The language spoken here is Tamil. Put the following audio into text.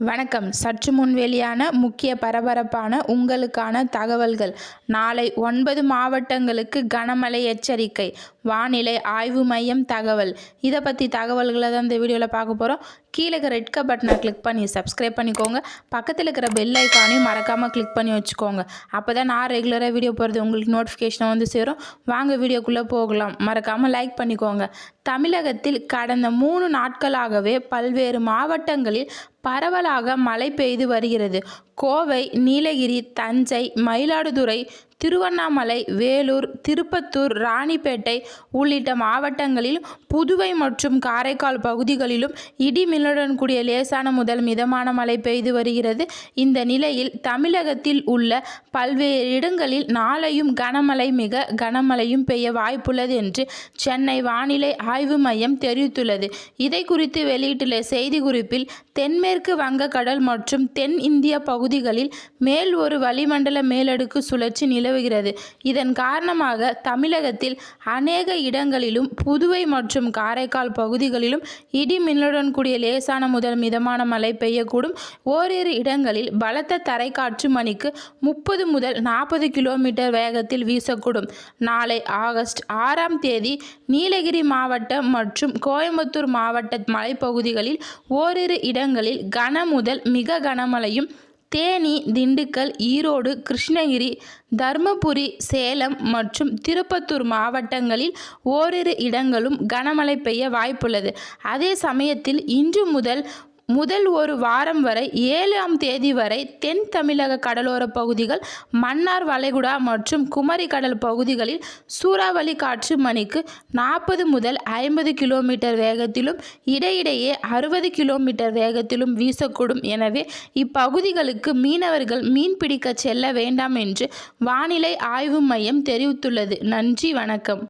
வணக்கம். சற்று முன் வெளியான முக்கிய பரபரப்பான உங்களுக்கான தகவல்கள். நாளை 9 மாவட்டங்களுக்கு கனமழை எச்சரிக்கை. வானிலை ஆய்வு மையம் தகவல். இதை பற்றி தகவல்களை தான் இந்த வீடியோவில் பார்க்க போகிறோம். கீழே இருக்கிற ரெட் கலர் பட்டனை கிளிக் பண்ணி சப்ஸ்கிரைப் பண்ணிக்கோங்க. பக்கத்தில் இருக்கிற பெல் ஐக்கானையும் மறக்காமல் கிளிக் பண்ணி வச்சுக்கோங்க. அப்போ தான் நான் ரெகுலராக வீடியோ போகிறது உங்களுக்கு நோட்டிஃபிகேஷன் வந்து சேரும். வாங்க வீடியோக்குள்ளே போகலாம். மறக்காமல் லைக் பண்ணிக்கோங்க. தமிழகத்தில் கடந்த 3 நாட்களாகவே பல்வேறு மாவட்டங்களில் பரவலாக மழை பெய்து வருகிறது. கோவை, நீலகிரி, தஞ்சை, மயிலாடுதுறை, திருவண்ணாமலை, வேலூர், திருப்பத்தூர், ராணிப்பேட்டை உள்ளிட்ட மாவட்டங்களிலும் புதுவை மற்றும் காரைக்கால் பகுதிகளிலும் இடி மின்னலுடன் கூடிய லேசான முதல் மிதமான மழை பெய்து வருகிறது. இந்த நிலையில் தமிழகத்தில் உள்ள பல்வேறு இடங்களில் நாளையும் கனமழை மிக கனமழையும் பெய்ய வாய்ப்புள்ளது என்று சென்னை வானிலை ஆய்வு மையம் தெரிவித்துள்ளது. இதை குறித்து வெளியிட்டுள்ள செய்திக்குறிப்பில் தென்மேற்கு வங்கக்கடல் மற்றும் தென் இந்திய பகுதிகளில் மேல் ஒரு வளிமண்டல மேலடுக்கு சுழற்சி நிலவுகிறது. இதன் காரணமாக தமிழகத்தில் அநேக இடங்களிலும் புதுவை மற்றும் காரைக்கால் பகுதிகளிலும் இடி மின்னலுடன் கூடிய லேசான முதல் மிதமான மழை பெய்யக்கூடும். ஓரிரு இடங்களில் பலத்த தரைக்காற்று மணிக்கு 30 முதல் 40 கிலோமீட்டர் வேகத்தில் வீசக்கூடும். நாளை ஆகஸ்ட் 6ஆம் தேதி நீலகிரி மாவட்டம் மற்றும் கோயம்புத்தூர் மாவட்ட மலைப்பகுதிகளில் ஓரிரு இடங்களில் கன முதல் மிக கனமழையும், தேனி, திண்டுக்கல், ஈரோடு, கிருஷ்ணகிரி, தர்மபுரி, சேலம் மற்றும் திருப்பத்தூர் மாவட்டங்களில் ஓரிரு இடங்களும் கனமழை பெய்ய வாய்ப்புள்ளது. அதே சமயத்தில் இன்று முதல் ஒரு வாரம் வரை 7ஆம் தேதி வரை தென் தமிழக கடலோர பகுதிகள், மன்னார் வளைகுடா மற்றும் குமரி கடல் பகுதிகளில் சூறாவளி காற்று மணிக்கு 40 முதல் 50 கிலோமீட்டர் வேகத்திலும் இடையிடையே 60 கிலோமீட்டர் வேகத்திலும் வீசக்கூடும். எனவே இப்பகுதிகளுக்கு மீனவர்கள் மீன் பிடிக்க செல்ல வேண்டாம் என்று வானிலை ஆய்வு மையம் தெரிவித்துள்ளது. நன்றி, வணக்கம்.